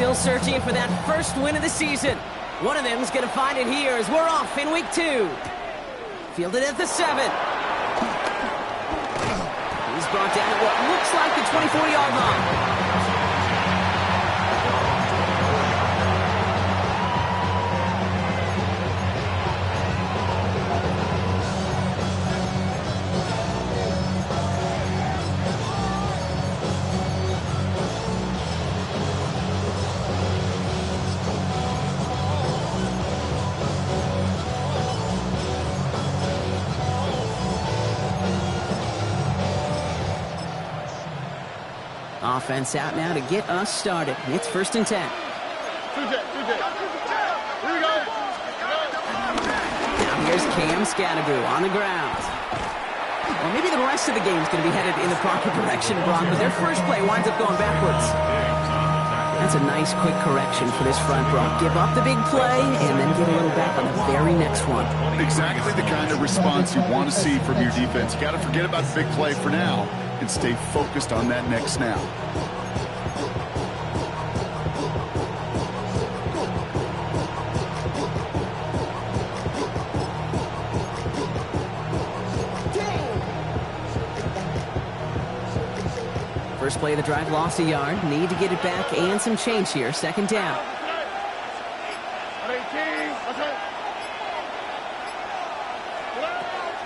still searching for that first win of the season. One of them is going to find it here as we're off in week 2. Fielded at the 7. He's brought down at what looks like the 24-yard line. Offense out now to get us started. It's 1st and 10. Now here's Cam Scatterbroo on the ground. Well, maybe the rest of the game is going to be headed in the proper direction, Brock, but their first play winds up going backwards. That's a nice quick correction for this front, Brock. Give up the big play and then get a little back on the very next one. Exactly the kind of response you want to see from your defense. You got to forget about the big play for now and stay focused on that next snap. First play of the drive, lost a yard. Need to get it back and some change here. 2nd down.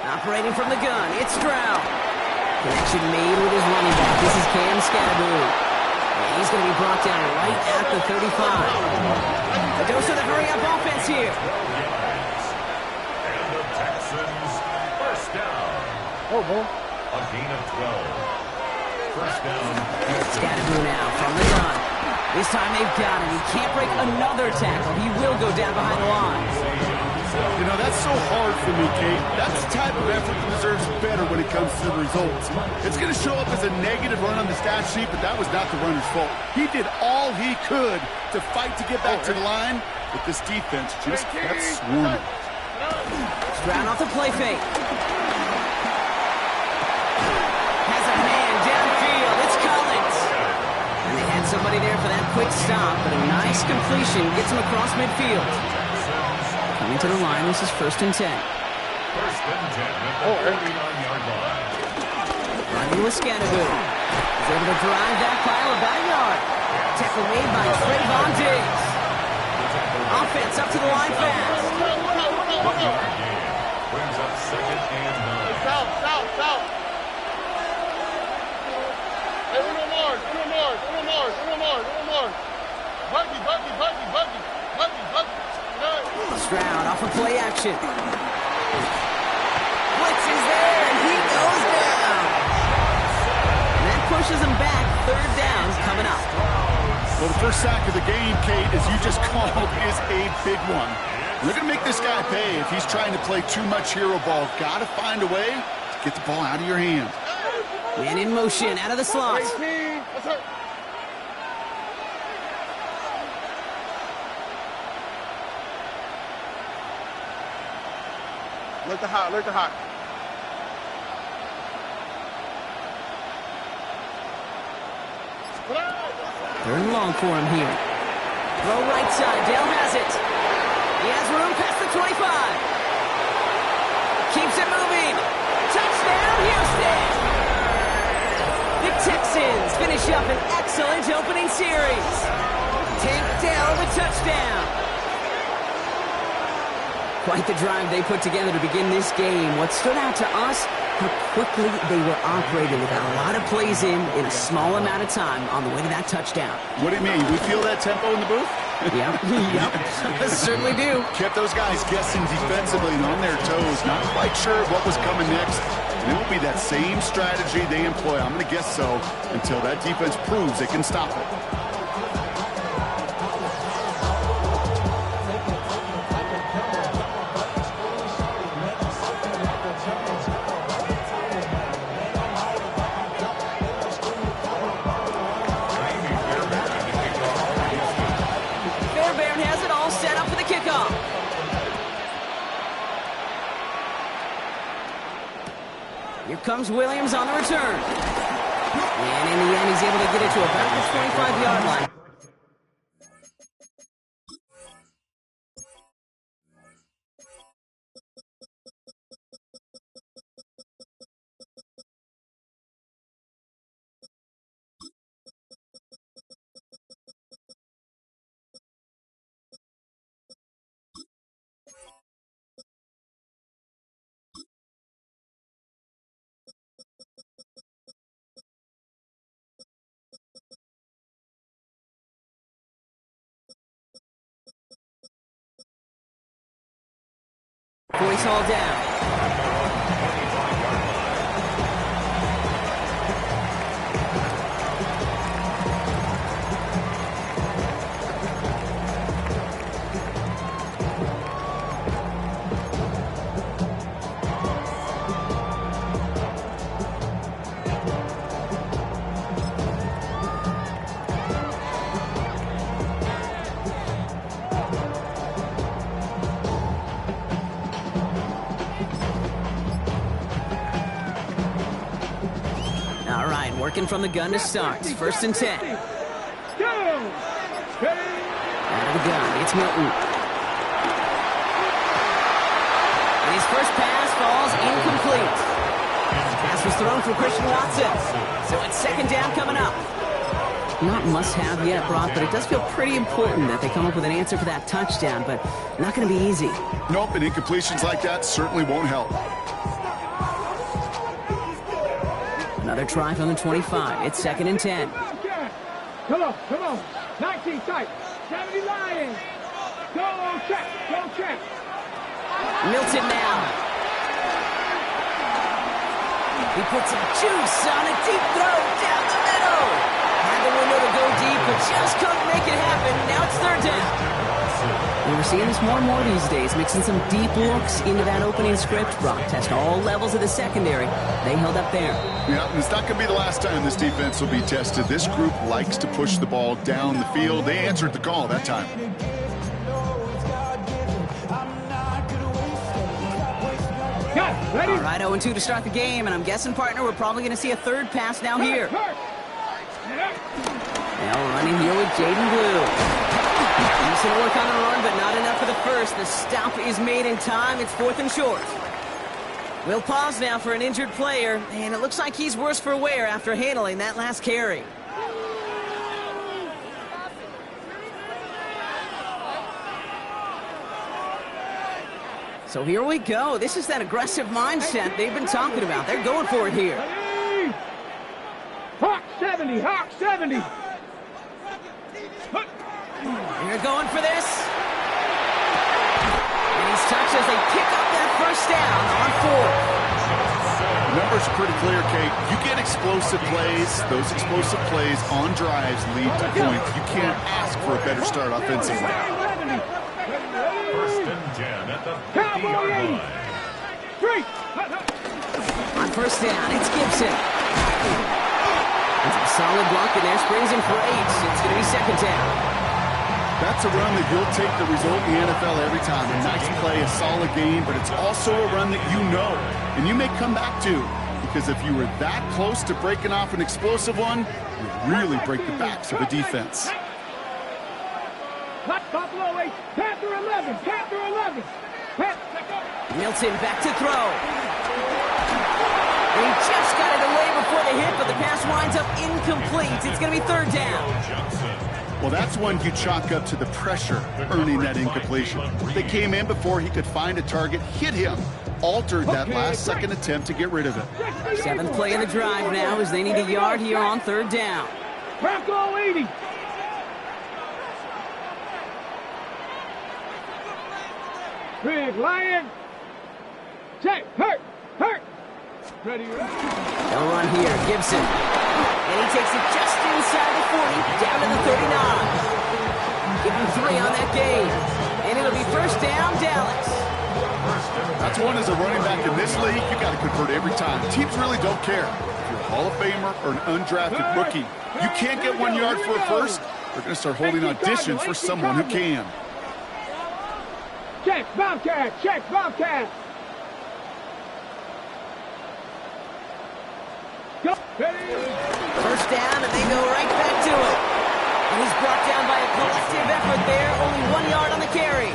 Operating from the gun, it's Stroud. Connection made with his running back. This is Cam Scatterbroo. And he's going to be brought down right at the 35. A dose of the hurry-up offense here. And the Texans, first down. A gain of 12. First down. Scatterbroo now from the gun. This time they've got him. He can't break another tackle. He will go down behind the line. You know, that's so hard for me, Kate. That's the type of effort that deserves better when it comes to the results. It's going to show up as a negative run on the stat sheet, but that was not the runner's fault. He did all he could to fight to get back to the line, but this defense just kept swarming. Stroud off the play fake. Has a man downfield. It's Collins. And they had somebody there for that quick stop, but a nice completion gets him across midfield. Coming to the line, this is 1st and 10. First and 10 at the 39-yard line. Running with Scatterbroo. He's able to drive that pile about a yard. Tackle made by Trayvon Diggs. Offense up to the line fast. Brings up 2nd and 9. South. Hey, uno more. Buggy. Stroud off of play action. Blitz is there, and he goes down. And that pushes him back. 3rd down coming up. Well, the first sack of the game, Kate, as you just called, is a big one. They're going to make this guy pay if he's trying to play too much hero ball. Got to find a way to get the ball out of your hand. Man in motion, out of the slot. Alert the hot. Third and long for him here. Throw right side. Dale has it. He has room past the 25. Keeps it moving. Touchdown, Houston! The Texans finish up an excellent opening series. Tank Dell with touchdown. Quite the drive they put together to begin this game. What stood out to us, how quickly they were operating. They got a lot of plays in a small amount of time on the way to that touchdown. What do you mean? We feel that tempo in the booth? Yep. Certainly do. Kept those guys guessing defensively and on their toes. Not quite sure what was coming next. And it will be that same strategy they employ. I'm going to guess so until that defense proves they can stop it. Here comes Williams on the return. And in the end, he's able to get it to about the 25-yard line. before he's hauled down. Working from the gun to start. First and 10. Out of the gun, it's Milton. And his first pass falls incomplete. Pass was thrown for Christian Watson. So it's second down coming up. Not must-have yet, Brock, but it does feel pretty important that they come up with an answer for that touchdown, but not going to be easy. Nope, and incompletions like that certainly won't help. Another try from the 25. It's second and 10. Come on. 19 tight. 70 Lions. Go check. Milton now. He puts some juice on a deep throw down the middle. Had the window to go deep, but just couldn't make it happen. Now it's third down. We're seeing this more and more these days, mixing some deep looks into that opening script. Brock test all levels of the secondary. They held up there. Yeah, and it's not going to be the last time this defense will be tested. This group likes to push the ball down the field. They answered the call that time. All right, 0-2 to start the game, and I'm guessing, partner, we're probably going to see a third pass now here. Now running here with Jaden Blue. Decent work on the run, but not enough for the first. The stop is made in time. It's fourth and short. We'll pause now for an injured player, and it looks like he's worse for wear after handling that last carry. So here we go. This is that aggressive mindset they've been talking about. They're going for it here. Hawk 70. They're going for this. And he's touched as they pick up that first down on fourth. The numbers are pretty clear, Kate. You get explosive plays. Those explosive plays on drives lead to points. You can't ask for a better start offensively. First and 10 at the 50-yard line. On first down, it's Gibson. It's a solid block in there. Springs him for 8. It's going to be second down. That's a run that you'll take the result in the NFL every time. A nice play, a solid game, but it's also a run that you know, and you may come back to, because if you were that close to breaking off an explosive one, you really break the backs of a defense. Buffalo 8, Panther 11. Milton back to throw. He just got it away before the hit, but the pass winds up incomplete. It's going to be third down. Well, that's one you chalk up to the pressure earning that incompletion. They came in before he could find a target, hit him, altered that last-second attempt to get rid of it. Seventh play of the drive now as they need a yard here on third down. Bronco 80. Big Lion. Check. Hurt. Ready. They'll run here. Gibson. And he takes it just inside the 40, down to the 39. Give him 3 on that game. And it'll be first down, Dallas. That's one as a running back in this league, you got to convert every time. Teams really don't care. If you're a Hall of Famer or an undrafted rookie, you can't get 1 yard for a first. They're going to start holding auditions for someone who can. Check, Bobcat. Go. First down, and they go right back to it. And he's brought down by a collective effort there. Only 1 yard on the carry.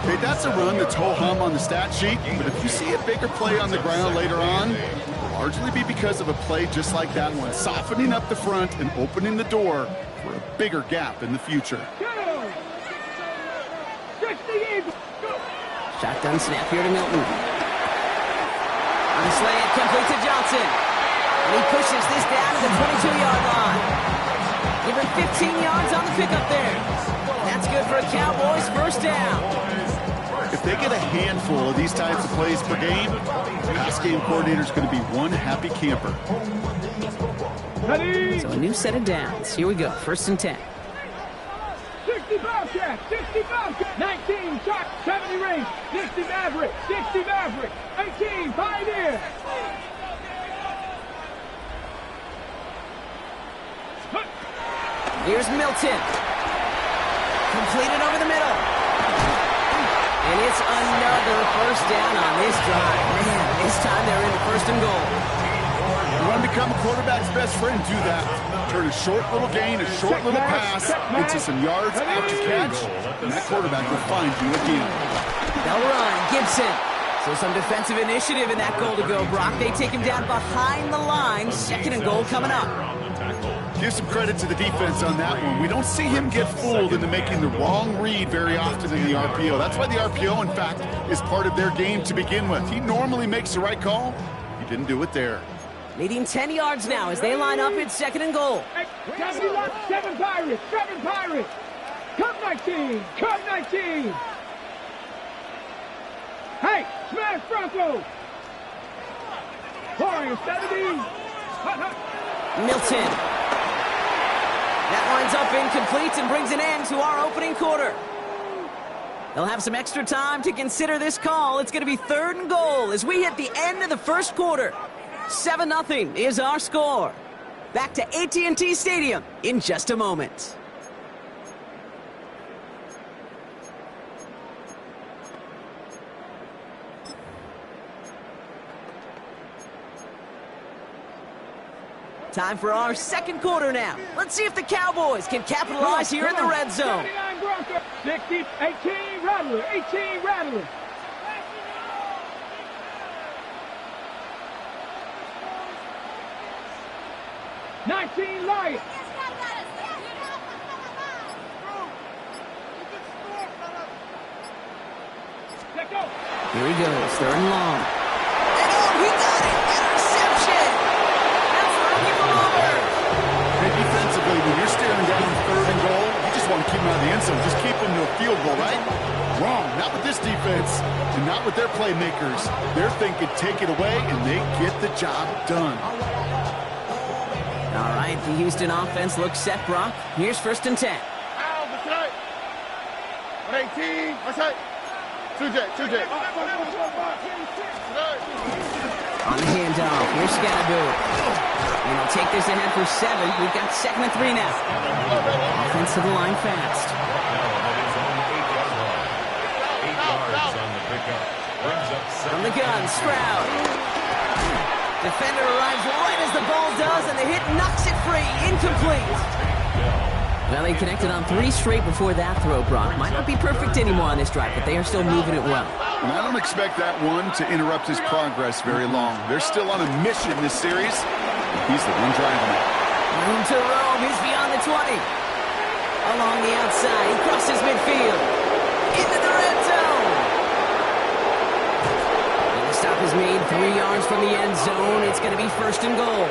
Okay, that's a run that's ho-hum on the stat sheet, but if you see a bigger play on the ground later on, it'll largely be because of a play just like that one, softening up the front and opening the door for a bigger gap in the future. Shotgun snap here to Milton. On the slant, complete to Johnson. And he pushes this down to the 22-yard line. Give him 15 yards on the pickup there. That's good for a Cowboys first down. If they get a handful of these types of plays per game, the pass game coordinator is going to be one happy camper. Ready? So a new set of downs. Here we go. 1st and 10. 60 Bobcat, 60 Bobcat, 19 Shark, 70 Ring, 60 Maverick, 60 Maverick, 18 Pioneer. Here's Milton. Completed over the middle. And it's another 1st down on this drive. Man, this time they're in 1st and goal. You want to become a quarterback's best friend, do that. Turn a short little gain, a short little pass into some yards after catch, and that quarterback will find you again. They'll run. Gibson. So some defensive initiative in that goal to go, Brock. They take him down behind the line. 2nd and goal coming up. Give some credit to the defense on that one. We don't see him get fooled into making the wrong read very often in the RPO. That's why the RPO, in fact, is part of their game to begin with. He normally makes the right call. He didn't do it there. Leading 10 yards now as they line up in 2nd and goal. 7 Pirates, 7 Pirates. Cut 19, cut 19. Hey, smash Bronco. Warriors 70. Hut, hut. Milton. That lines up incomplete and brings an end to our opening quarter. They'll have some extra time to consider this call. It's going to be 3rd and goal as we hit the end of the 1st quarter. 7-0 is our score. Back to AT&T Stadium in just a moment. Time for our 2nd quarter now. Let's see if the Cowboys can capitalize here in the red zone. 79 Bronco, 60, 18 Rattler, 18 Rattler. $19 Lions. Let go. Here he goes, 3rd and long. And oh, he got it! Interception! That's the rookie from Auburn. Hey, defensively, when you're staring down 3rd and goal, you just want to keep him out of the end zone. Just keep him to a field goal, right? Wrong. Not with this defense and not with their playmakers. They're thinking take it away, and they get the job done. All right, the Houston offense looks set, Brock. Here's 1st and 10. Out, that's right. 118, that's right. 2J. On the handoff, here's Scadaboo. And he'll take this ahead for 7. We've got 2nd and 3 now. Offense to the line fast. 8 yards on the pickup. Brings up 7. From the gun, Stroud. Defender arrives right as the ball does, and the hit knocks it free. Incomplete. Well, they connected on 3 straight before that throw, Brock. Might not be perfect anymore on this drive, but they are still moving it well. And I don't expect that one to interrupt his progress very long. They're still on a mission this series. He's the one driving it. Room to roam. He's beyond the 20. Along the outside. He crosses midfield. Into the red zone. And the stop is made 3 yards from the end zone. It's going to be 1st and goal.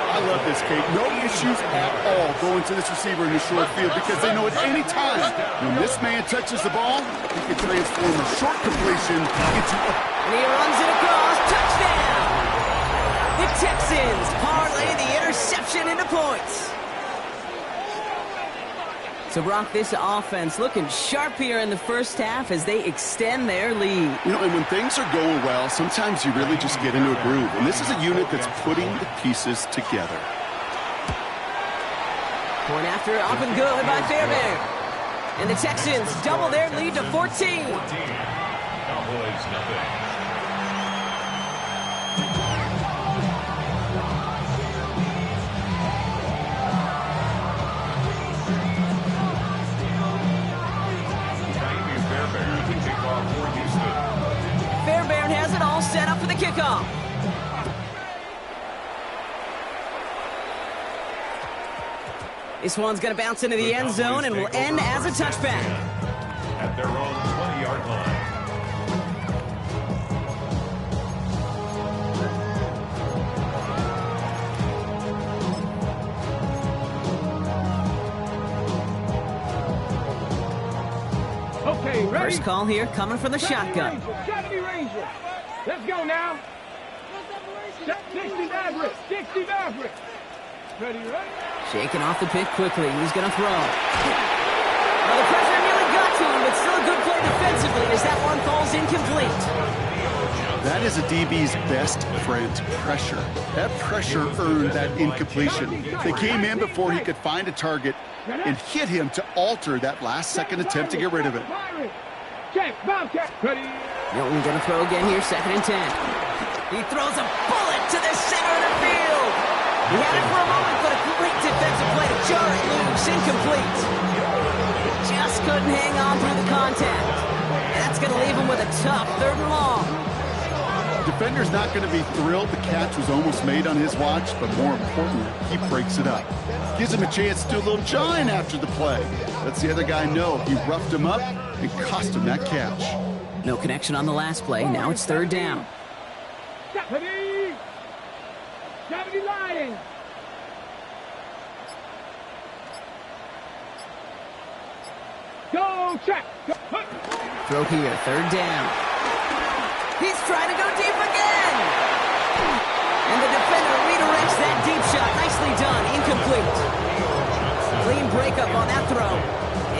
I love this, Kate. No issues at all going to this receiver in the short field because they know at any time when this man touches the ball, he can transform a short completion into a... And he runs it across. Touchdown! The Texans parlay the interception into points. So, Brock, this offense looking sharp here in the 1st half as they extend their lead. You know, and when things are going well, sometimes you really just get into a groove. And this is a unit that's putting the pieces together. Point after up and good by Fairbairn. And the Texans double their lead to 14. Cowboys nothing. Fairbairn has it all set up for the kickoff. This one's going to bounce into the end zone and will end as a touchback. At their own 20-yard line. Okay, ready? First call here coming from the shotgun. 70 Ranger. Let's go now. 60 Maverick. 60 Maverick. Ready, ready? Shaking off the pick quickly. He's going to throw. Well, the pressure nearly got to him, but still a good play defensively as that one falls incomplete. That is a DB's best friend, pressure. That pressure earned that incompletion. They came in before he could find a target and hit him to alter that last-second attempt to get rid of it. Check, Bobcat. Ready? Milton going to throw again here, 2nd and 10. He throws a bullet to the center of the field. He had it for a moment, but a great defensive play to jar it loose, incomplete. Just couldn't hang on through the contact. And that's going to leave him with a tough 3rd and long. Defender's not going to be thrilled the catch was almost made on his watch, but more importantly, he breaks it up. Gives him a chance to do a little jawing after the play. Lets the other guy know he roughed him up and cost him that catch. No connection on the last play. Now it's 3rd down. Ready? 70 Lions. Go check. Go. Throw here, 3rd down. He's trying to go deep again. And the defender redirects that deep shot. Nicely done. Incomplete. Clean breakup on that throw.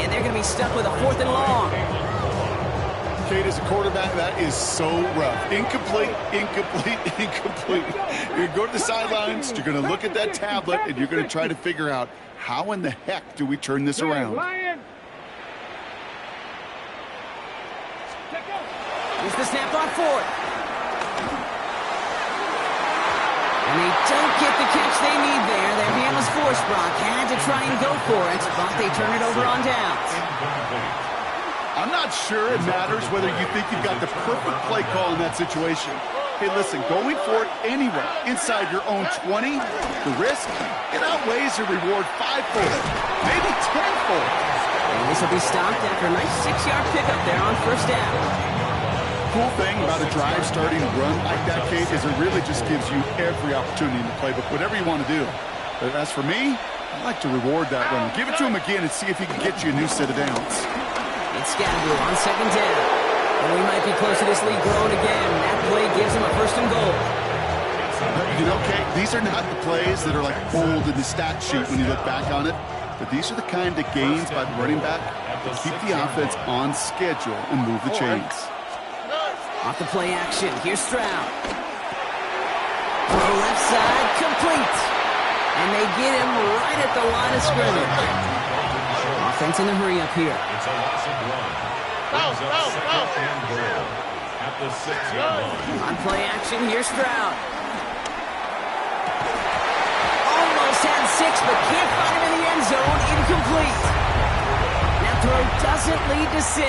And they're going to be stuck with a 4th and long. Kate, as a quarterback, that is so rough. Incomplete, incomplete, incomplete. You're going to go to the sidelines, you're going to look at that tablet, and you're going to try to figure out how in the heck do we turn this around. Here's the snap on 4th. And they don't get the catch they need there. Their hand was forced. Brock had to try and go for it, but they turn it over on downs. I'm not sure it matters whether you think you've got the perfect play call in that situation. Hey, listen, going for it anyway, inside your own 20, the risk, it outweighs your reward 5-fold, maybe 10-fold. And this will be stopped after a nice 6-yard pickup there on 1st down. Cool thing about a drive starting to run like that, Kate, is it really just gives you every opportunity in the playbook, whatever you want to do. But as for me, I like to reward that run. Give it to him again and see if he can get you a new set of downs. It's Scadaboo on 2nd down. And we might be close to this lead growing again. That play gives him a 1st and goal. You know, Kate, these are not the plays that are like bold in the stat sheet when you look back on it. But these are the kind of gains by the running back that keep the offense on schedule and move the chains. Off the play action. Here's Stroud. Throw left side, complete. And they get him right at the line of scrimmage. Offense in the hurry up here. It's a loss of 1. Brings up 2nd and goal at the 6-yard line. On play action, here's Stroud. Almost had 6, but can't find him in the end zone. Incomplete. That throw doesn't lead to 6.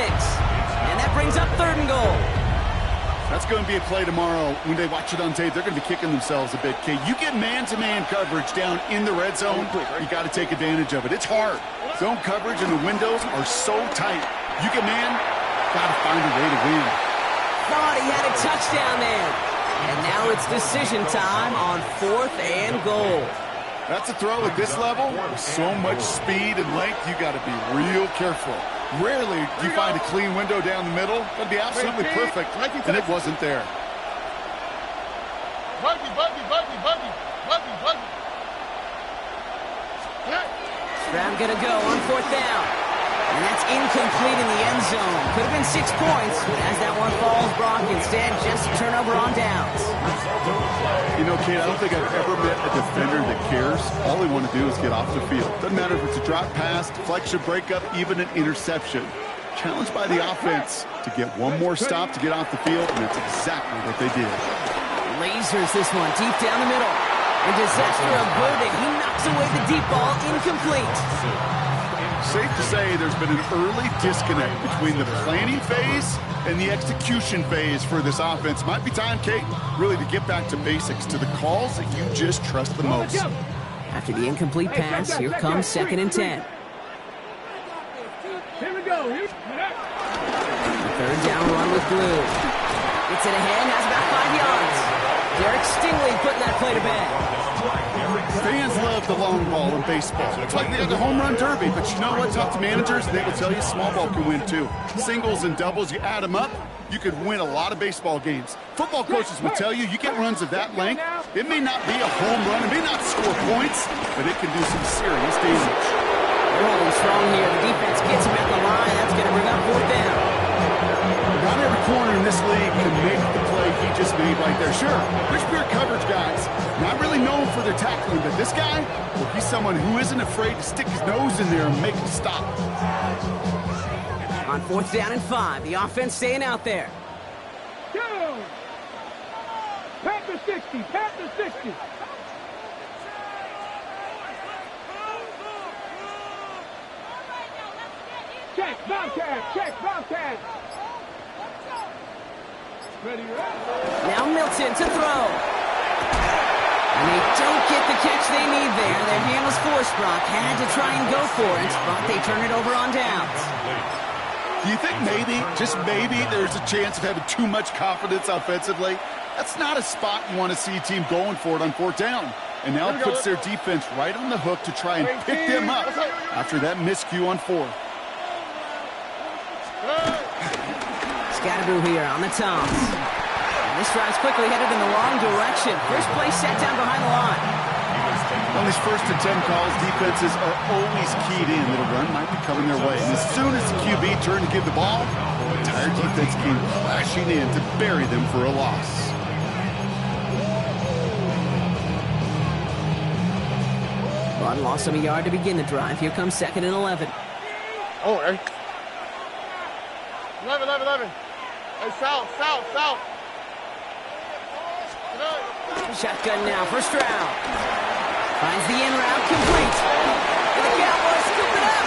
And that brings up 3rd and goal. That's going to be a play tomorrow. When they watch it on tape, they're going to be kicking themselves a bit, Kate. You get man-to-man coverage down in the red zone, you got to take advantage of it. It's hard. Zone coverage and the windows are so tight. You get man, got to find a way to win. Thought he had a touchdown there. And now it's decision time on 4th and goal. That's a throw at this level. With so much speed and length, you got to be real careful. Rarely do you find a clean window down the middle. That'd be absolutely perfect, and it wasn't there. Buggy. Stroud gonna go on 4th down. And that's incomplete in the end zone. Could have been 6 points, but as that one falls, Brock instead just a turnover on downs. You know, Kate, I don't think I've ever met a defender that cares. All they want to do is get off the field. Doesn't matter if it's a drop pass, deflection, breakup, even an interception. Challenged by the offense to get one more stop to get off the field, and that's exactly what they did. Lasers this one deep down the middle. And disaster averted. He knocks away the deep ball, incomplete. Safe to say there's been an early disconnect between the planning phase and the execution phase for this offense. Might be time, Kate, really to get back to basics, to the calls that you just trust the most. After the incomplete pass, here comes 2nd and 10. Here we go. 3rd down run with Blue. Gets it ahead, has about 5 yards. Derek Stingley putting that play to bed. Fans love the long ball in baseball. It's like they have the home run derby, but you know what? Talk to managers, and they will tell you small ball can win too. Singles and doubles, you add them up, you could win a lot of baseball games. Football coaches will tell you get runs of that length. It may not be a home run, it may not score points, but it can do some serious damage. They're holding strong here. The defense gets him at the line. That's going to bring up 4th down. Not every corner in this league can make the play he just made right there. Sure, there's pure coverage guys. Not really known for their tackling, but this guy, well, he's someone who isn't afraid to stick his nose in there and make a stop. On 4th down and 5, the offense staying out there. Go! Panther 60, Panther 60. Check, Bobcat, check, Bobcat. Ready, Now Milton to throw. And they don't get the catch they need there. Their hand was forced, Brock. Had to try and go for it, but they turn it over on downs. Do you think maybe, just maybe, there's a chance of having too much confidence offensively? That's not a spot you want to see a team going for it on 4th down. And now it puts their defense right on the hook to try and pick them up after that miscue on 4th. Scadaboo here on the toss. And this drive's quickly headed in the wrong direction. First play set down behind the line. On these 1st and 10 calls, defenses are always keyed in that a run might be coming their way. And as soon as the QB turned to give the ball, the entire defense came crashing in to bury them for a loss. Vaughn lost some yard to begin the drive. Here comes 2nd and 11. Oh, hey. 11. Hey, south. Shotgun now, first round. Finds the in route, complete. And the Cowboys scoop it up.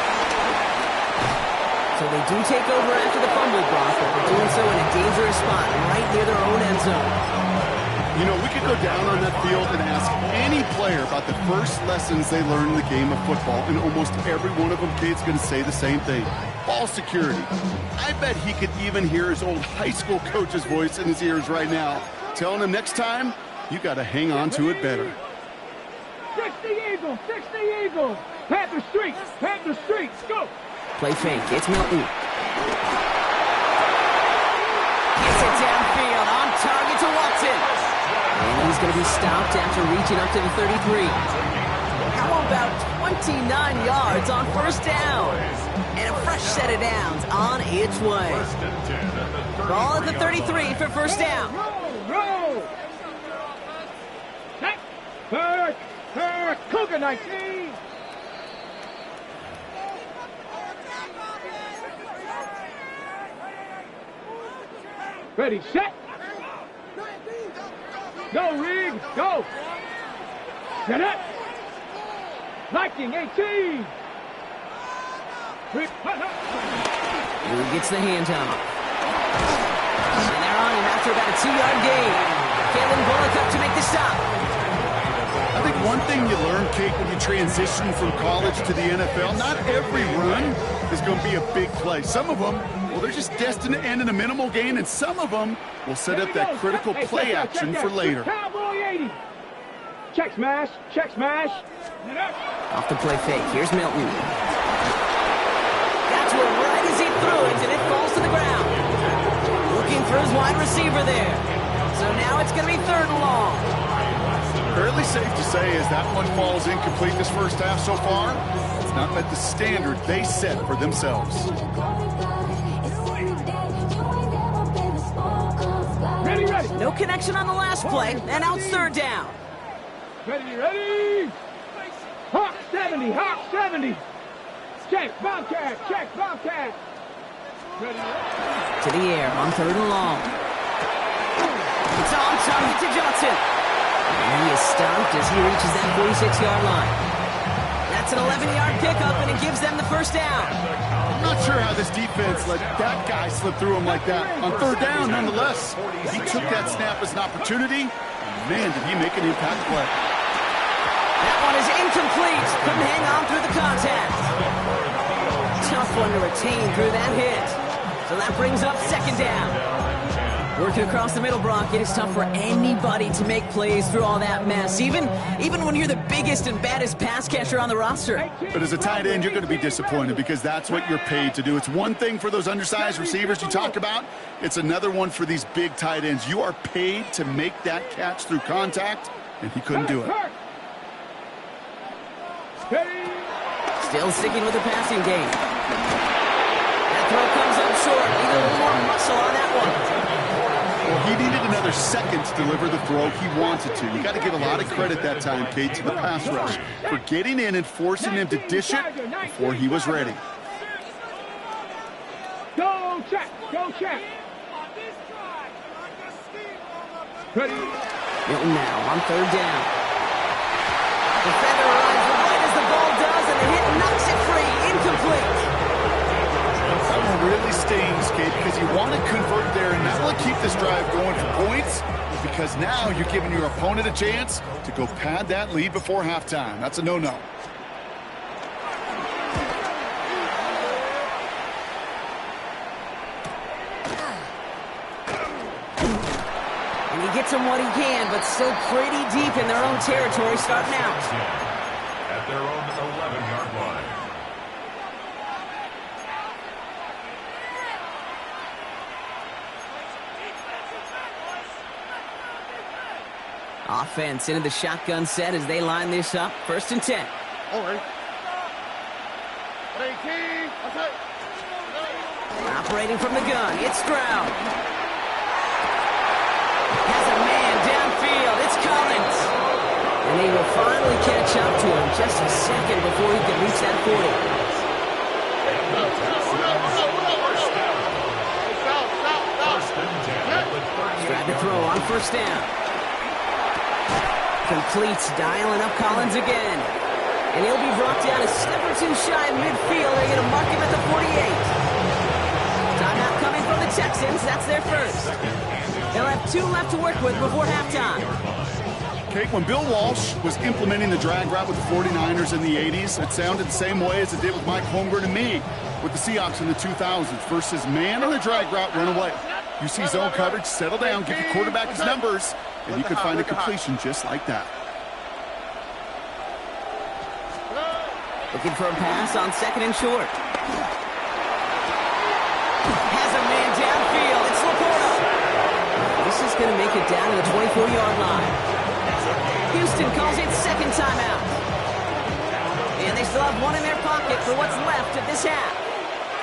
So they do take over after the fumble, Brock, but they're doing so in a dangerous spot, right near their own end zone. You know, we could go down on that field and ask any player about the first lessons they learned in the game of football, and almost every one of them kids going to say the same thing. Ball security. I bet he could even hear his old high school coach's voice in his ears right now, telling him next time, you got to hang on to it better. 60 Eagles, 60 Eagles. Panther Street, go. Play fake, it's Milton. Gets it downfield, on target to Watson. And he's going to be stopped after reaching up to the 33. How about 29 yards on 1st down? And a fresh set of downs on its way. Ball at the 33 for 1st down. Roll. Cougar 19. Ready, set. Go, Rig, go. Set up. Lightning 18. Who gets the handoff? And they're on him after about a 2-yard gain. Kalen Bullock up to make the stop. I think one thing you learn, Kate, when you transition from college to the NFL, not every run is going to be a big play. Some of them, well, they're just destined to end in a minimal gain, and some of them will set up that critical play action for later. Cowboy 80. Check smash. Off the play fake, here's Milton. Got to him right as he threw it, and it falls to the ground. Looking for his wide receiver there. So now it's going to be 3rd and long. Fairly safe to say as that one falls incomplete this first half so far, it's not met the standard they set for themselves. Ready. No connection on the last play, and out 3rd down. Ready. Hawk 70. Check, Bobcat. Ready. To the air on 3rd and long. It's on target to Johnson. And he is stopped as he reaches that 46-yard line. That's an 11-yard pickup, and it gives them the 1st down. I'm not sure how this defense let that guy slip through him like that. On 3rd down, nonetheless, he took that snap as an opportunity. Man, did he make an impact play. That one is incomplete. Couldn't hang on through the contact. Tough one to retain through that hit. So that brings up 2nd down. Working across the middle, Brock, it is tough for anybody to make plays through all that mess, even when you're the biggest and baddest pass catcher on the roster. But as a tight end, you're going to be disappointed because that's what you're paid to do. It's one thing for those undersized receivers you talk about. It's another one for these big tight ends. You are paid to make that catch through contact, and he couldn't do it. Still sticking with the passing game. That throw comes up short. Need a little more muscle on that one. Well, he needed another second to deliver the throw he wanted to. You got to give a lot of credit that time, Kate, to the pass rush for getting in and forcing him to dish it before he was ready. Go check. Ready. Milton now on third down. Defender runs right as the ball does, and the hit knocks it free. Incomplete. That one really stings, Kate, because you want to convert there, and that will keep this drive going for points, because now you're giving your opponent a chance to go pad that lead before halftime. That's a no-no. And he gets him what he can, but still pretty deep in their own territory starting out. At their own 11-yard line. Offense into the shotgun set as they line this up. 1st and 10. All right. Okay. Operating from the gun, it's Stroud. Has a man downfield, it's Collins. And he will finally catch up to him just a second before he can reach that 40. Stroud to throw on 1st down. Completes, dialing up Collins again. And he'll be brought down a step or two shy of midfield. They're going to mark him at the 48. Timeout coming from the Texans. That's their first. They'll have 2 left to work with before halftime. Kate, when Bill Walsh was implementing the drag route with the 49ers in the 80s, it sounded the same way as it did with Mike Holmgren and me with the Seahawks in the 2000s versus man in the drag route, run away. You see zone coverage, settle down, give your quarterback his numbers, and you can find a completion just like that. Looking for a pass on 2nd and short. Has a man downfield. It's Laporta. This is going to make it down to the 24-yard line. Houston calls it 2nd timeout. And they still have 1 in their pocket for what's left of this half.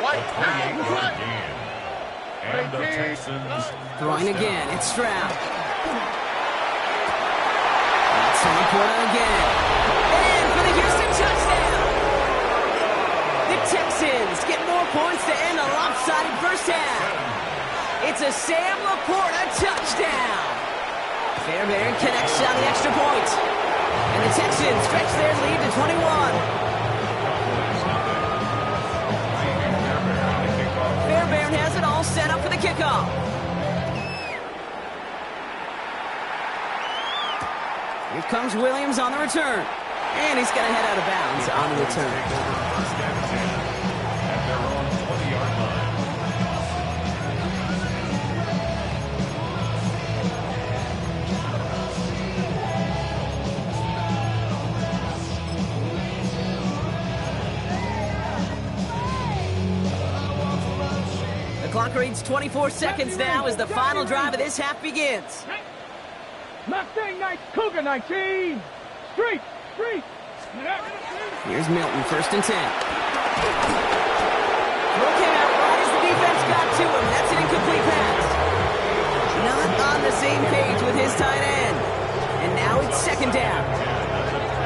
28-yard gain. And the Texans Throwing again. It's Stroud. That's Laporta again. And for the Houston touchdown. The Texans get more points to end a lopsided first half. It's a Sam Laporta touchdown. Fairbairn connects on the extra point. And the Texans stretch their lead to 21. Fairbairn has it all set up for the kickoff. Here comes Williams on the return. And he's going to head out of bounds on the return. at their own 20-yard line. The clock reads 24 seconds now as the final drive of this half begins. Mustang 19, Cougar 19. Street. Here's Milton, 1st and 10. Throw came out right as the defense got to him. That's an incomplete pass. Not on the same page with his tight end. And now it's 2nd down.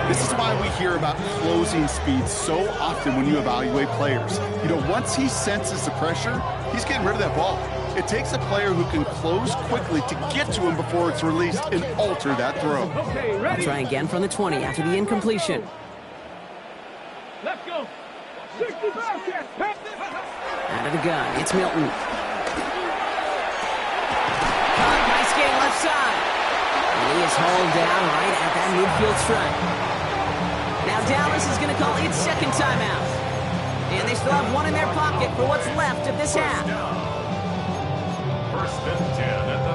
This is why we hear about closing speed so often when you evaluate players. You know, once he senses the pressure, he's getting rid of that ball. It takes a player who can close quickly to get to him before it's released and alter that throw. Okay, ready. Try again from the 20 after the incompletion. Let's go. 60 Bobcats. Out of the gun, it's Milton. Nice game left side. And he is hauled down right at that midfield stripe. Now Dallas is going to call its 2nd timeout. And they still have 1 in their pocket for what's left of this half. 1st and 10 at the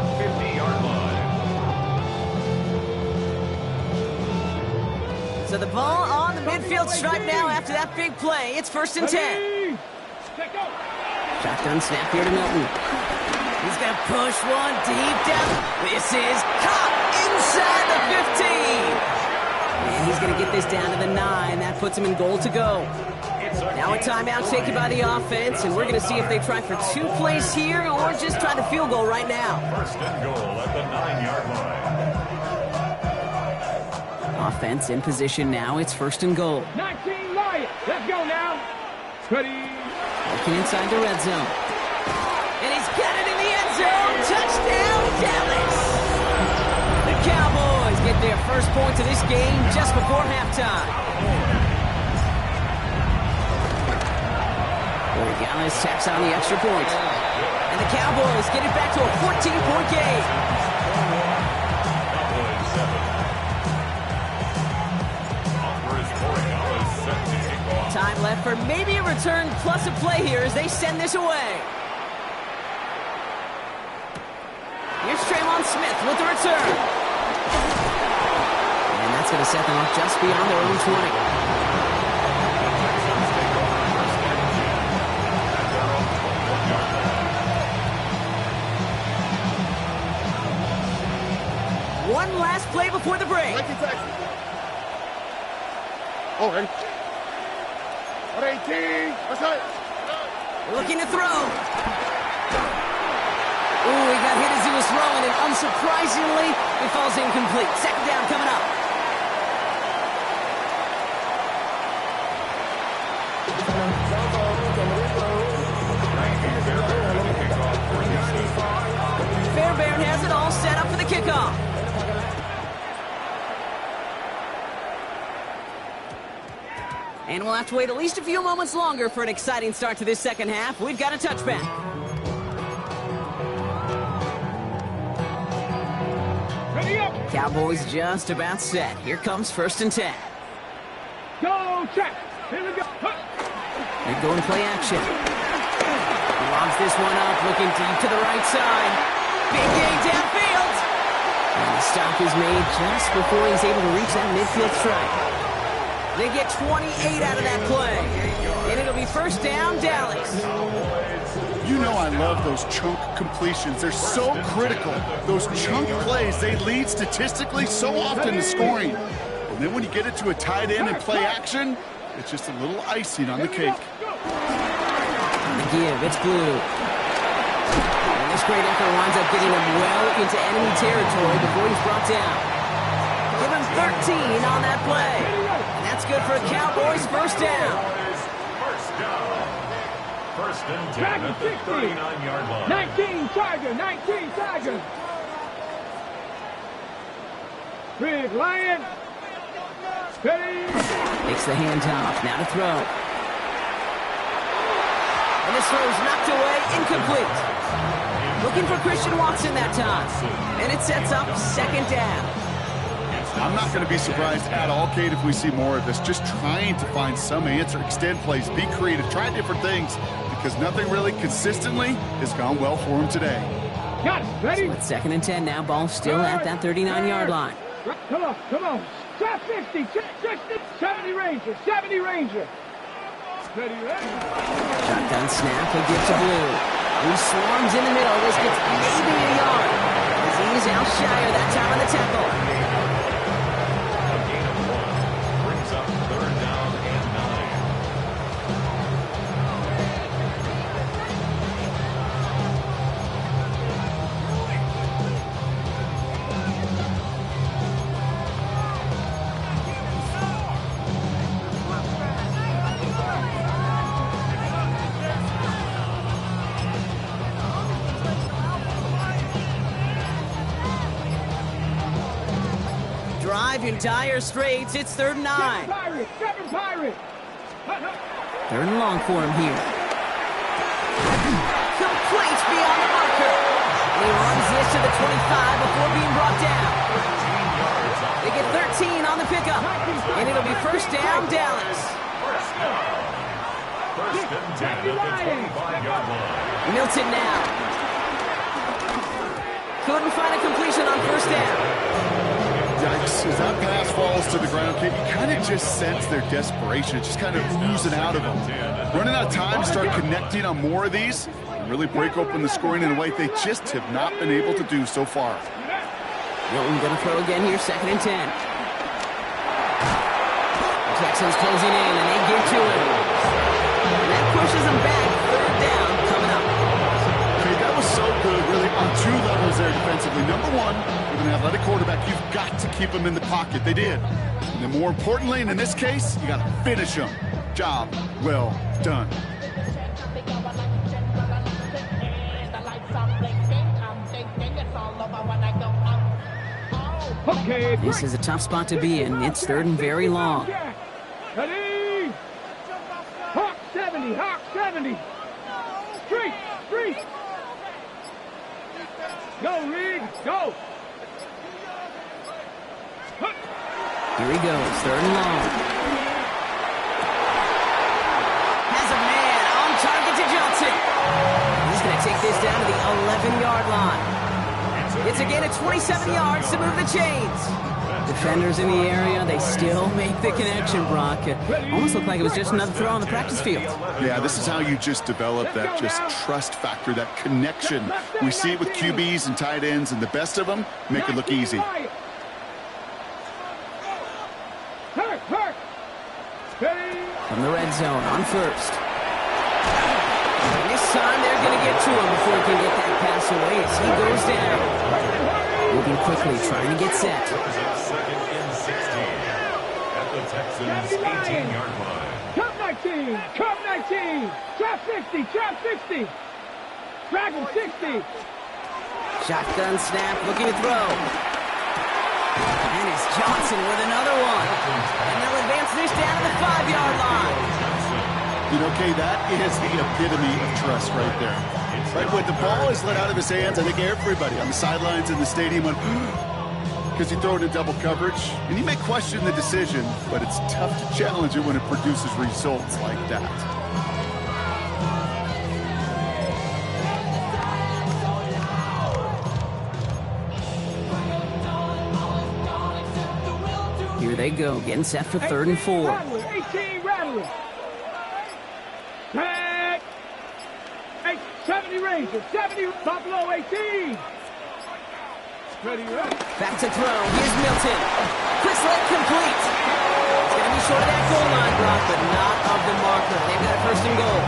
So the ball on the midfield stripe now after that big play. It's 1st and 10. Shotgun snap here to Milton. He's going to push one deep down. This is caught inside the 15. And he's going to get this down to the 9. That puts him in goal to go. Now a timeout taken by the offense, and we're going to see if they try for 2 plays here or just try the field goal right now. 1st and goal at the 9-yard line. Offense in position now. It's 1st and goal. 19 Lions. Let's go now. Ready. Looking inside the red zone. And he's got it in the end zone. Touchdown, Dallas. The Cowboys get their first points of this game just before halftime. Dallas taps on the extra point. And the Cowboys get it back to a 14-point game. Cowboys 7. Set to kick off. Time left for maybe a return plus a play here as they send this away. Here's Traylon Smith with the return. And that's going to set them up just beyond their own 20. One last play before the break. Oh, ready. 118. What's that? Looking to throw. Ooh, he got hit as he was throwing, and unsurprisingly, it falls incomplete. 2nd down coming up. Fairbairn has it all set up for the kickoff. And we'll have to wait at least a few moments longer for an exciting start to this second half. We've got a touchback. Ready up. Cowboys just about set. Here comes 1st and 10. Go check. Here we go. They go and play action. He lobs this one up, looking deep to the right side. Big gain downfield. And the stop is made just before he's able to reach that midfield strike. They get 28 out of that play. And it'll be 1st down, Dallas. You know I love those chunk completions. They're so critical. Those chunk plays, they lead statistically so often to scoring. And then when you get it to a tight end and play action, it's just a little icing on the cake. The give, it's Blue. And this great effort winds up getting him well into enemy territory before he's brought down. Give him 13 on that play. That's good for a Cowboys 1st down. 1st down. 1st and 10 at the 39-yard line. 19 Tiger. 19 Tiger. Big Lion. Ready. Takes the handoff. Now to throw. And this throw is knocked away. Incomplete. Looking for Christian Watson that time. And it sets up 2nd down. I'm not going to be surprised at all, Kate, if we see more of this. Just trying to find some answer, extend plays, be creative, try different things, because nothing really consistently has gone well for him today. Got it. Ready? So it's 2nd and 10 now. Ball still at that 39-yard line. Come on, come on. Shot 50, 60, 70 Ranger, 70 Ranger. Ready, ready. Shotgun snap, a give to Blue. Blue swarms in the middle. This gets maybe a yard. As he's out shy of that time on the tackle. Brings up 3rd down and 9. Drive in dire straits. It's 3rd and 9. 7 Pirates. 3rd and long for him here. Complete beyond the marker. And he runs this to the 25 before being brought down. They get 13 on the pickup. And it'll be 1st down, Dallas. 1st and 10 at the 25-yard line. Milton now. Couldn't find a completion on 1st down. Yikes, as that pass falls to the ground, Kate, you kind of just sense their desperation. It's just kind of oozing out of them. Running out of time to start connecting on more of these and really break open the scoring in a way they just have not been able to do so far. Milton going to throw again here, 2nd and 10. Texans closing in, and they get to him. And that pushes them back. 3rd down coming up. Okay, that was so good, really, on 2 levels there defensively. Number one, with an athletic quarterback, you've got to keep him in the pocket. They did. And then more importantly, and in this case, you got to finish him. Job well done. Okay. This is a tough spot to be in. It's 3rd and very long. Ready? Hawk 70, Hawk 70. Street, street. Go, Reed, go. Here he goes, 3rd and long. Has a man on target to Johnson. He's going to take this down to the 11-yard line. It's again at 27 yards to move the chains. Defenders in the area, they still make the connection, Brock. It almost looked like it was just another throw on the practice field. Yeah, this is how you just develop that just trust factor, that connection. We see it with QBs and tight ends, and the best of them make it look easy. From the red zone on 1st. This time they're going to get to him before he can get that pass away as he goes down. Moving quickly, trying to get set. 2nd and 16 at the Texans' 18-yard line. Cup 19, Cup 19. Trap 60, trap 60. Drag him 60. Shotgun snap, looking to throw. And it's Johnson with another one. And they'll advance this down to the 5-yard line. You know, Kay, that is the epitome of trust right there. Right when the ball is let out of his hands, I think everybody on the sidelines in the stadium went, because he threw it in double coverage. And you may question the decision, but it's tough to challenge it when it produces results like that. Here they go, getting set for 3rd and 4. 18 Rattler. 70 Rangers, 70 Buffalo 18. Ready, ready. Back to throw. Here's Milton. Quick let complete. It's going to be short of that goal line, Brock, but not of the marker. They've got a 1st and goal.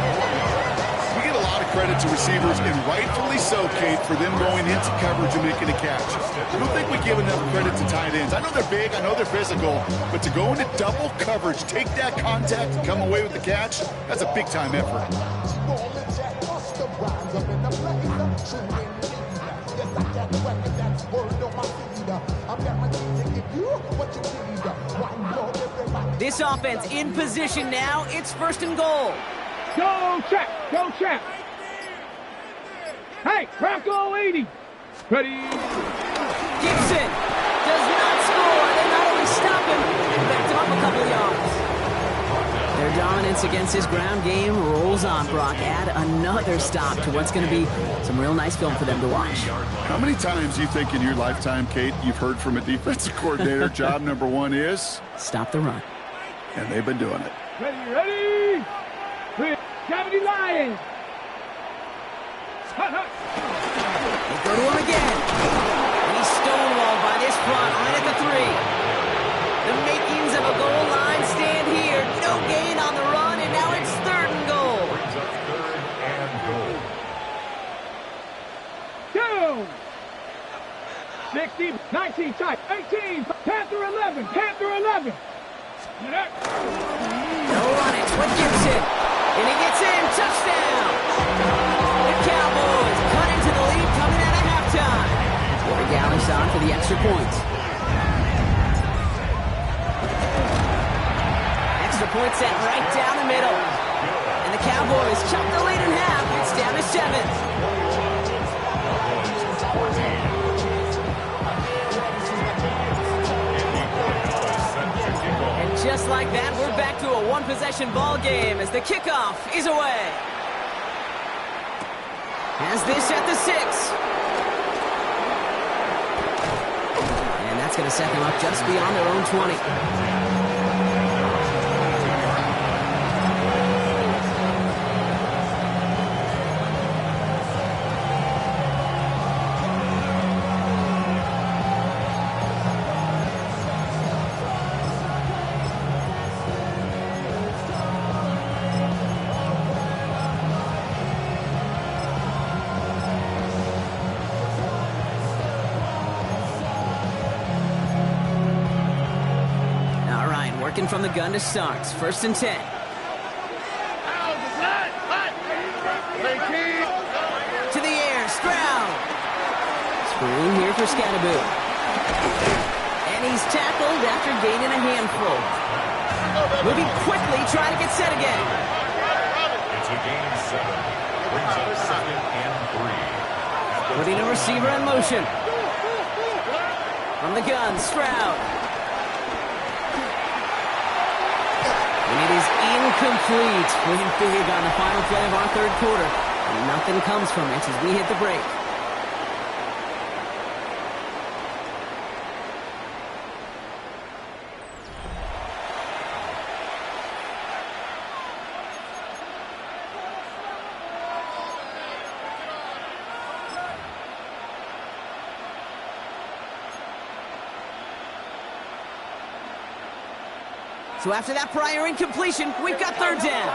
We get a lot of credit to receivers, and rightfully so, Kate, for them going into coverage and making a catch. I don't think we give enough credit to tight ends. I know they're big, I know they're physical, but to go into double coverage, take that contact, and come away with the catch, that's a big-time effort. This offense in position now. It's 1st and goal. Go check, go check. Hey, Rocco 80. Ready. Gibson does not score. They not only stop him, they backed him up a couple of yards. Their dominance against his ground game rolls on, Brock. Add another stop to what's going to be some real nice film for them to watch. How many times do you think in your lifetime, Kate, you've heard from a defensive coordinator, job number 1 is? Stop the run. And they've been doing it. Ready, ready. 70 Lions. Hut, hut. They go to him again. And he's stonewalled by this front right at the 3. The makings of a goal line stand here. No gain on the run, and now it's 3rd and goal. Brings up 3rd and goal. Down. 60, 19 tight, 18, Panther 11, Panther 11. They'll run it with Gibson. And he gets in. Touchdown. The Cowboys cut into the lead coming out of halftime. Corey Gallis on for the extra point. Extra point set right down the middle. And the Cowboys chop the lead in half. It's down to 7. Just like that, we're back to a one-possession ball game as the kickoff is away. Has this at the 6. And that's going to set them up just beyond their own 20. Working from the gun to start. 1st and 10. To the air, Stroud. Screen here for Scadaboo. And he's tackled after gaining a handful. Moving quickly, trying to get set again. It's a gain of 7. Brings up 2nd and 3. Putting a receiver in motion. From the gun, Stroud. And it is incomplete. Winning big on the final play of our 3rd quarter. And nothing comes from it as we hit the break. So after that prior incompletion, we've got 3rd down.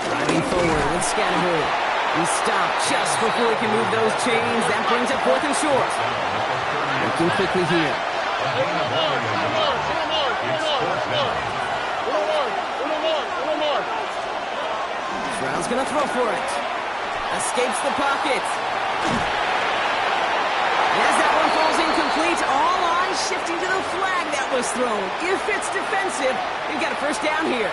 Driving forward with Scadaboo. He stopped just before he can move those chains. That brings up 4th and short. Looking quickly here. Stroud's going to throw for it. Escapes the pocket. As that one falls incomplete, all eyes shifting to the flag that was thrown. If it's defensive, we've got a 1st down here.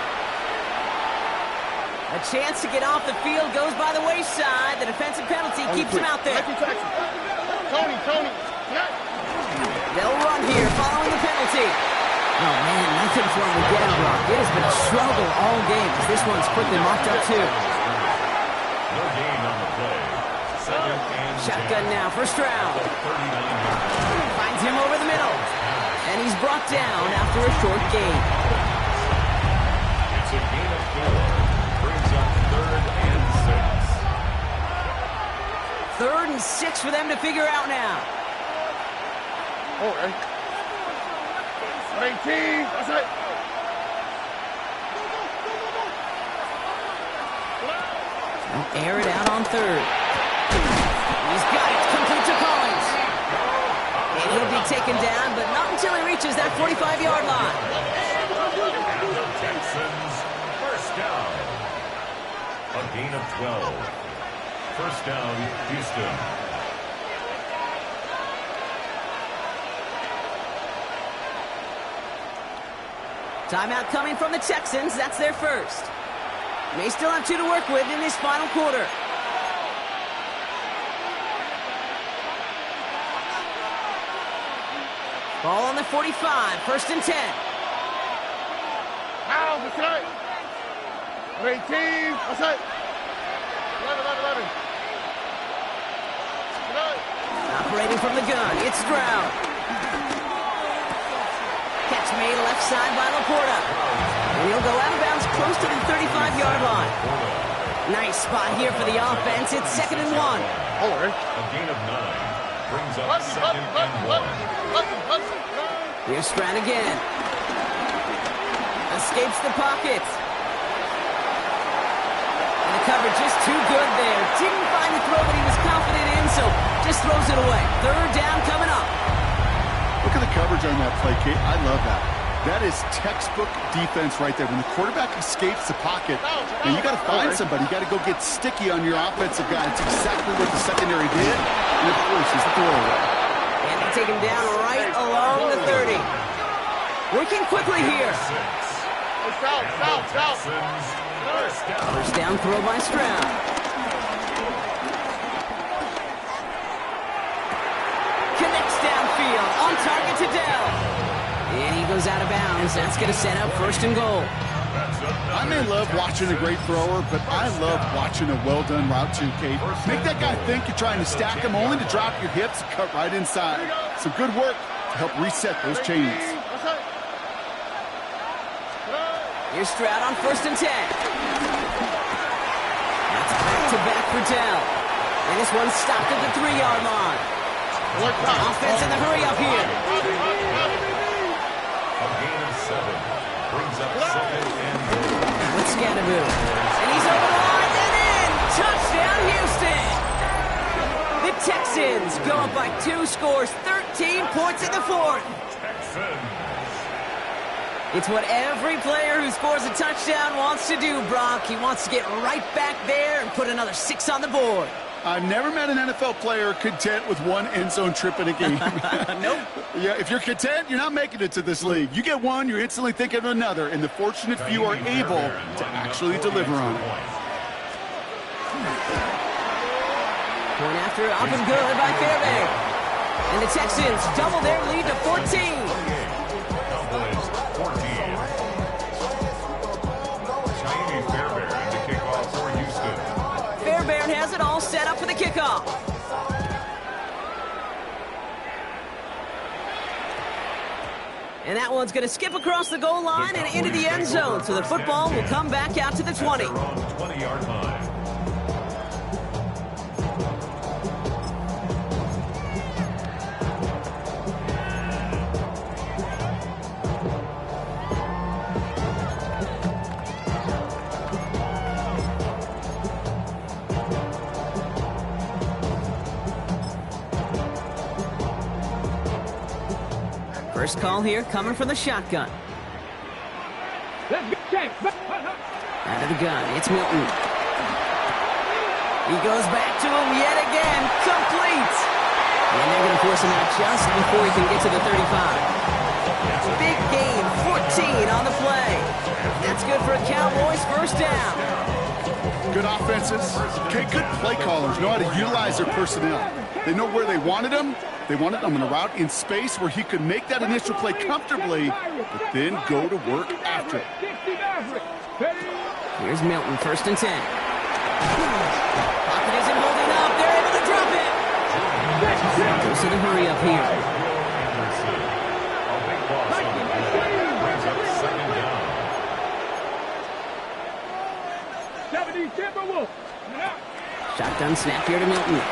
A chance to get off the field goes by the wayside. The defensive penalty keeps him out there. Tony. They'll run here following the penalty. Oh, man, nothing for him again, Brock. It has been a struggle all game as this one's quickly mocked up, too. No gain on the play. 2nd and 10. Shotgun now for Stroud. Finds him over the middle. And he's brought down after a short gain. It's a gain of 4. Brings up 3rd and 6. 3rd and 6 for them to figure out now. Oh, 18. That's it. They'll air it out on 3rd. He's got it. Complete to Collins. And he'll be taken down, but not until he reaches that 45-yard line. And the Texans, 1st down. A gain of 12. 1st down, Houston. Timeout coming from the Texans. That's their 1st. May still have 2 to work with in this final quarter. Ball on the 45. 1st and 10. How? That's it. 18. That's it. 11. Operating from the gun. It's Stroud. Catch made left side by Laporta. And he'll go out of bounds close to the 35-yard line. Nice spot here for the offense. It's 2nd and 1. Oh, A gain of 9. Brings up 2nd and 1. Here's Stroud again. Escapes the pocket. And the coverage just too good there. Didn't find the throw that he was confident in, so just throws it away. 3rd down coming up. Look at the coverage on that play, Kate. I love that. That is textbook defense right there. When the quarterback escapes the pocket, now you got to find somebody. You got to go get sticky on your offensive guy. It's exactly what the secondary did. And of course, it's the throwaway. And they take him down right along the 30. Working quickly here. Texans, 1st down. 1st down throw by Stroud. Connects downfield. On target to Dell. And he goes out of bounds. That's going to set up 1st and goal. That's I may love watching a great thrower, but I love watching a well-done route too, Kate. Make that guy think you're trying to stack him only to drop your hips and cut right inside. Some good work to help reset those chains. Here's Stroud on 1st and 10. That's back-to-back for Dell. And this one's stopped at the 3-yard line. Offense in the hurry up here. A gain of 7. Brings up 2nd and goal. With Scannaboo. And he's over the line and in. Touchdown, Houston. The Texans go up by 2 scores, 13 points in the 4th. Texans. It's what every player who scores a touchdown wants to do, Brock. He wants to get right back there and put another 6 on the board. I've never met an NFL player content with 1 end zone trip in a game. Nope. Yeah, if you're content, you're not making it to this league. You get 1, you're instantly thinking of another, and the fortunate few are able to actually deliver on it. Point after up and good by Fairbairn. And the Texans double their lead to 14. Cowboys 14. Shiny Fairbairn to kick off for Houston. Fairbairn has it all set up for the kickoff. And that one's going to skip across the goal line and into the end zone. So the football will come back out to the 20. They're on the 20-yard line. First call here coming from the shotgun. Let's go, check. Out of the gun, it's Milton. He goes back to him yet again, complete. And they're going to force him out just before he can get to the 35. Big gain, 14 on the play. That's good for a Cowboys first down. Good offenses. Okay, good play callers know how to utilize their personnel. They know where they wanted them. They wanted him in a route in space where he could make that initial play comfortably, but then go to work after it. Here's Milton, 1st and 10. Pocket isn't holding up. They're able to drop it. Goes to the hurry up here. A big loss on the play. Brings up 2nd down. 70 Timberwolves. Shotgun snap here to Milton.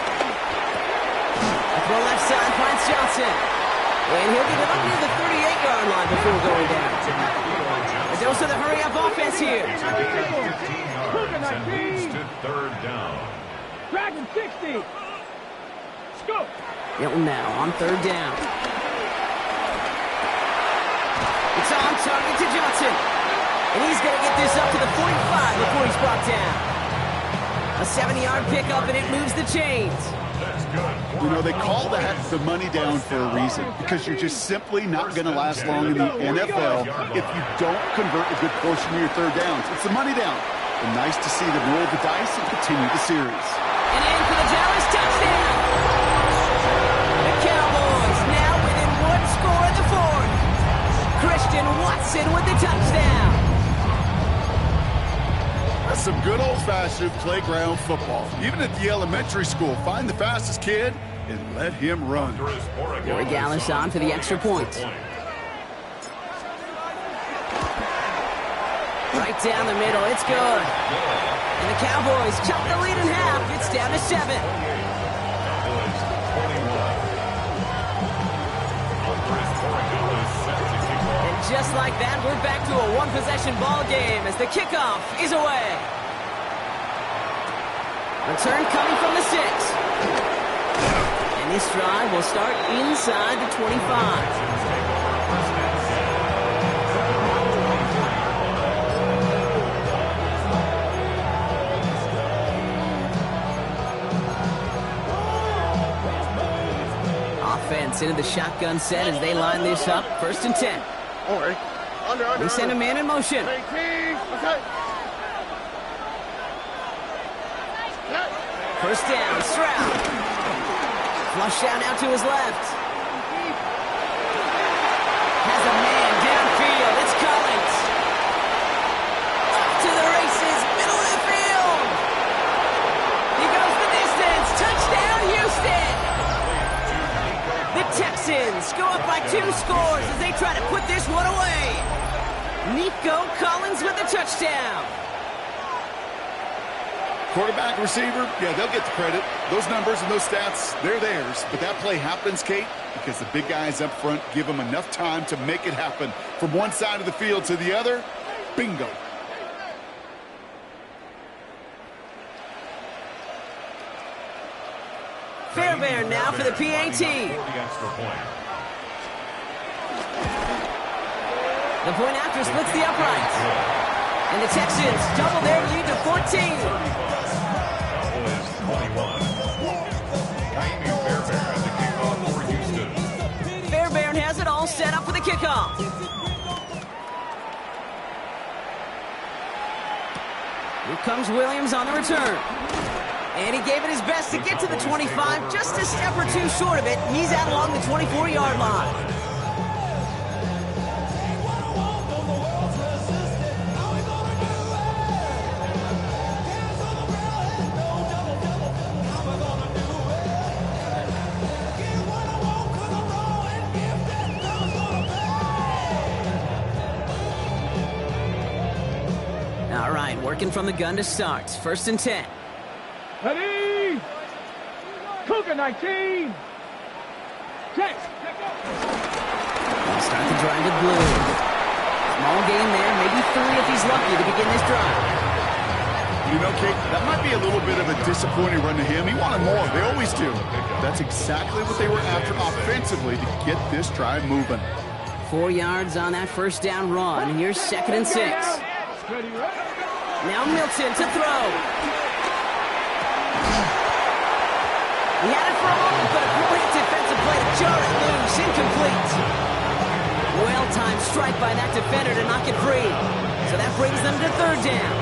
Throw left side, finds Johnson. And he'll get it up near the 38-yard line before going down. But those are the hurry-up offense here. It's a gain of 15 yards and leads to 3rd down. Dragon 60. Scoop. Milton now on 3rd down. It's on target to Johnson. And he's going to get this up to the 45 before he's brought down. A 70-yard pickup, and it moves the chains. You know, they call that the money down for a reason, because you're just simply not going to last long in the NFL if you don't convert a good portion of your 3rd downs. It's the money down. And nice to see them roll the dice and continue the series. And in for the Dallas touchdown. The Cowboys now within 1 score in the 4th. Christian Watson with the touchdown. That's some good old-fashioned playground football. Even at the elementary school, find the fastest kid and let him run. Corey Gallis on for the extra point. Right down the middle, it's good. And the Cowboys chop the lead in half. It's down to 7. And just like that, we're back to a 1-possession ball game as the kickoff is away. Return coming from the 6. And this drive will start inside the 25. Offense into the shotgun set as they line this up. 1st and 10. All right. Under. They send a man in motion. 18. Okay. First down, Stroud. Flush down out to his left. Has a man downfield. It's Collins. Giants go up by 2 scores as they try to put this one away. Nico Collins with the touchdown. Quarterback, receiver, yeah, they'll get the credit. Those numbers and those stats, they're theirs. But that play happens, Kate, because the big guys up front give them enough time to make it happen. From one side of the field to the other, bingo. Fairbairn now for the PAT. The point after splits the uprights. And the Texans double their lead to 14. Fairbairn has it all set up for the kickoff. Here comes Williams on the return. And he gave it his best to get to the 25, just a step or 2 short of it. He's out along the 24-yard line. All right, working from the gun to start. 1st and 10. Ready? Cougar 19. Check. Start the drive with Blue. Small gain there, maybe 3 if he's lucky to begin this drive. You know, Kate, that might be a little bit of a disappointing run to him. He wanted more. They always do. That's exactly what they were after offensively to get this drive moving. 4 yards on that 1st down run. Here's 2nd and 6. Now Milton to throw. He had it for a moment, but a great defensive play to jar it loose. Incomplete. Well-timed strike by that defender to knock it free. So that brings them to 3rd down.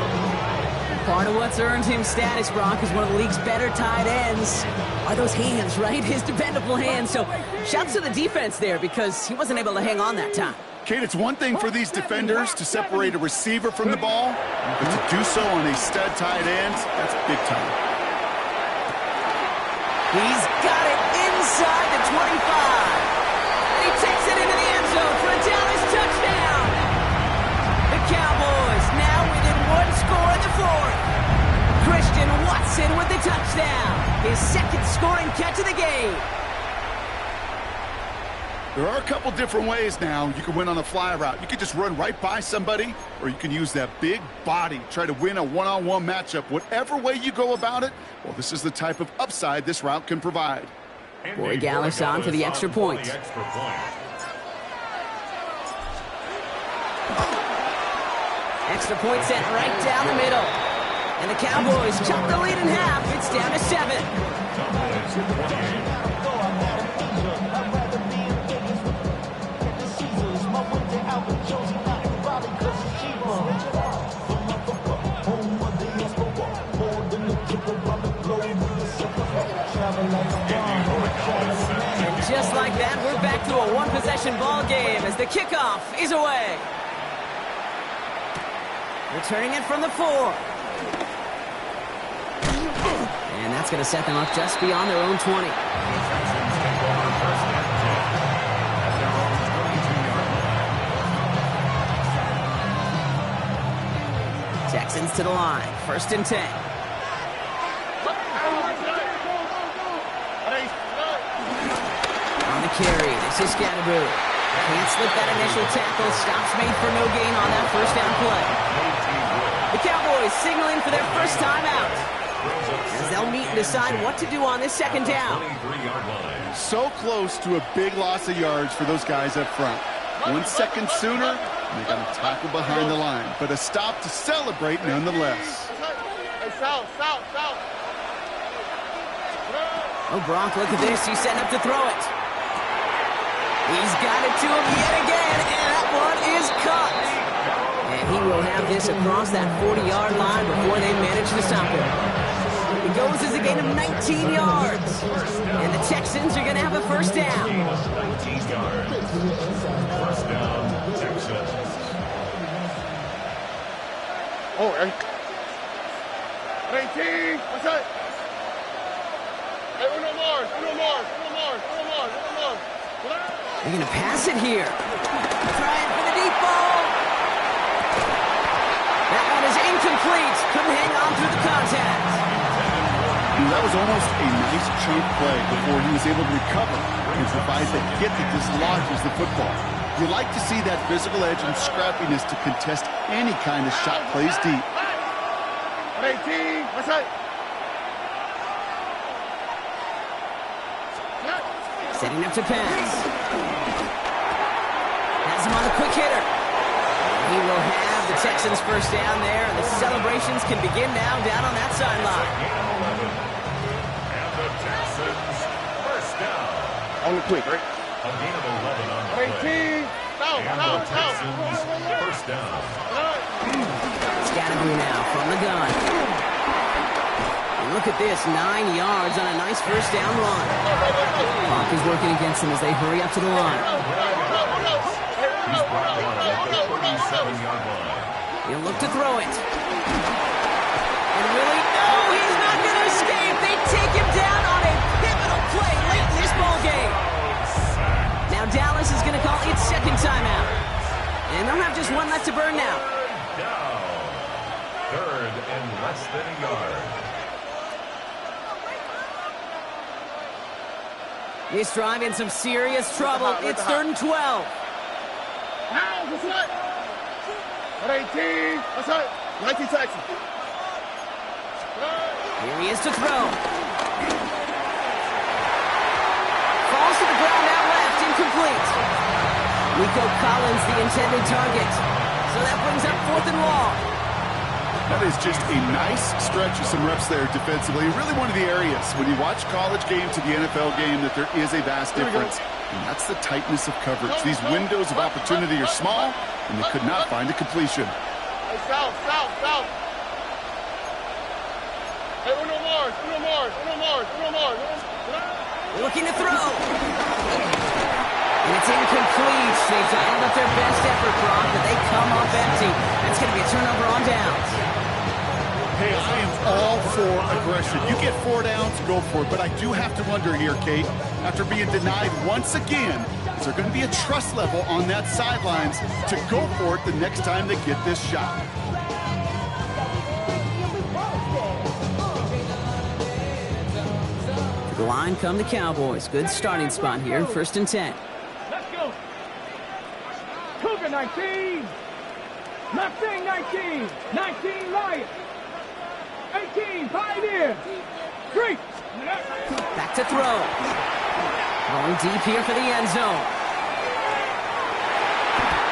Part of what's earned him status, Brock, is one of the league's better tight ends. Are those hands, right? His dependable hands. So shouts to the defense there because he wasn't able to hang on that time. Kate, it's one thing for these defenders to separate a receiver from the ball, but to do so on a stud tight end, that's big time. He's got it inside the 25. And he takes it into the end zone for a Dallas touchdown. The Cowboys now within 1 score in the 4th. Christian Watson with the touchdown. His 2nd scoring catch of the game. There are a couple different ways now. You can win on a fly route. You can just run right by somebody, or you can use that big body, try to win a one-on-one matchup. Whatever way you go about it, well, this is the type of upside this route can provide. Boy Gallis on for the extra point. Extra point sent right down the middle. And the Cowboys chop the lead in half. It's down to 7. And just like that, we're back to a 1-possession ball game as the kickoff is away. Returning it from the 4. And that's going to set them up just beyond their own 20. Texans to the line. 1st and 10. On the carry, this is Scatterboo. Can't slip that initial tackle. Stops made for no gain on that 1st down play. The Cowboys signaling for their 1st time out, as they'll meet and decide what to do on this 2nd down. So close to a big loss of yards for those guys up front. 1 second sooner, and they got a tackle behind the line. But a stop to celebrate nonetheless. Oh, Brock, look at this. He's setting up to throw it. He's got it to him yet again, and that one is caught. And he will have this across that 40-yard line before they manage to stop him. It goes as a gain of 19 yards. And the Texans are going to have a 1st down. 19 yards. 1st down, Texans. Oh, 19. What's that? Hey, Uno Mars. They're going to pass it here. Trying for the deep ball. That one is incomplete. Couldn't hang on through the contact. That was almost a nice chunk play before he was able to recover and provide the hit that dislodges the football. You like to see that physical edge and scrappiness to contest any kind of shot plays deep. 18, what's that? Setting up to pass. Has him on the quick hitter. He will have the Texans first down there, and the celebrations can begin now down on that sideline. And the Texans first down. On the quick, right? A gain of 11 on the play. 18, no, And no, the Texans first down. Scatterby now from the gun. And look at this, 9 yards on a nice first down run. Clock is working against them as they hurry up to the line. He's brought down at the 37-yard line. He'll look to throw it. And really, no, he's not going to escape. They take him down on a pivotal play late in this ball game. Now Dallas is going to call its second timeout. And they'll have just one left to burn now. Down. Third and less than a yard. This drive in some serious trouble. It's 3rd and 12. Now, what's that? 18, what's that? 19 Texans. Here he is to throw. Falls to the ground out left, incomplete. Nico Collins, the intended target. So that brings up 4th and long. That is just a nice stretch of some reps there defensively. Really one of the areas when you watch college game to the NFL game that there is a vast difference. And that's the tightness of coverage. These windows of opportunity are small, and they could not find a completion. Hey, south. Hey, Uno Mars. Looking to throw. And it's incomplete. They've dialed up their best effort, Brock, but they come up empty. That's going to be a turnover on downs. Hey, I am all for aggression. You get 4 downs, go for it. But I do have to wonder here, Kate, after being denied once again, is there going to be a trust level on that sidelines to go for it the next time they get this shot? To the line come the Cowboys. Good starting spot here, 1st and 10. Let's go. Cougar 19. Mustang 19. 19 Lions. 18 Pioneer. 3. Back to throw. Going deep here for the end zone.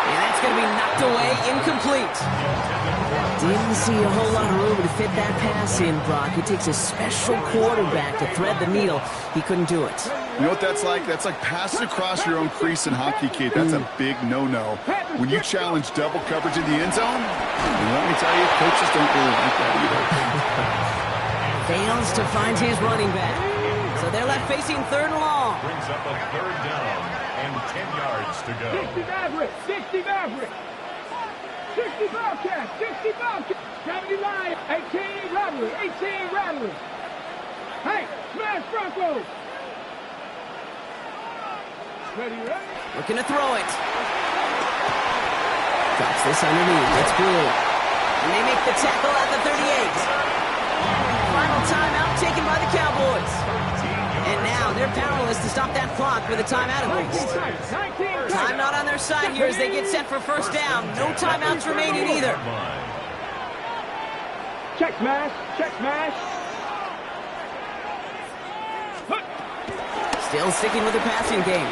And that's going to be knocked away, incomplete. Didn't see a whole lot of room to fit that pass in, Brock. It takes a special quarterback to thread the needle. He couldn't do it. You know what that's like? That's like passing across your own crease in hockey, Kate. That's a big no-no. When you challenge double coverage in the end zone, let me tell you, coaches don't really like that either. Fails to find his running back. So they're left facing 3rd and long. Brings up a 3rd down and 10 yards to go. 60 Maverick. 60 Maverick. 60 Bobcat. 60 Bobcat. 70 Lions. 18 Rattler. 18 Rattler. Hey, smash Broncos. Ready? Looking to throw it. Drops this underneath. It's Blue. And they make the tackle at the 38. Final timeout taken by the Cowboys. And now they're powerless to stop that clock with a timeout at least. Time not on their side here as they get set for first down. No timeouts remaining either. Check smash. Check smash. Still sticking with the passing game.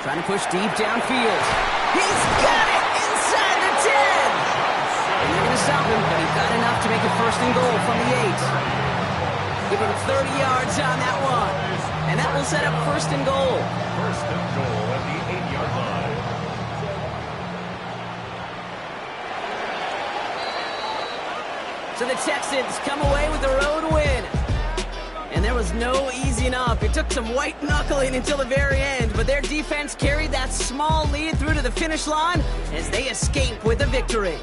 Trying to push deep downfield. He's got it inside the 10. And they're going to stop him, but he got enough to make it 1st and goal from the 8. Give him 30 yards on that one. And that will set up 1st and goal. 1st and goal at the 8-yard line. So the Texans come away with the road win. And there was no easing up. It took some white knuckling until the very end, but their defense carried that small lead through to the finish line as they escape with a victory.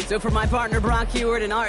So for my partner Brock Huard and our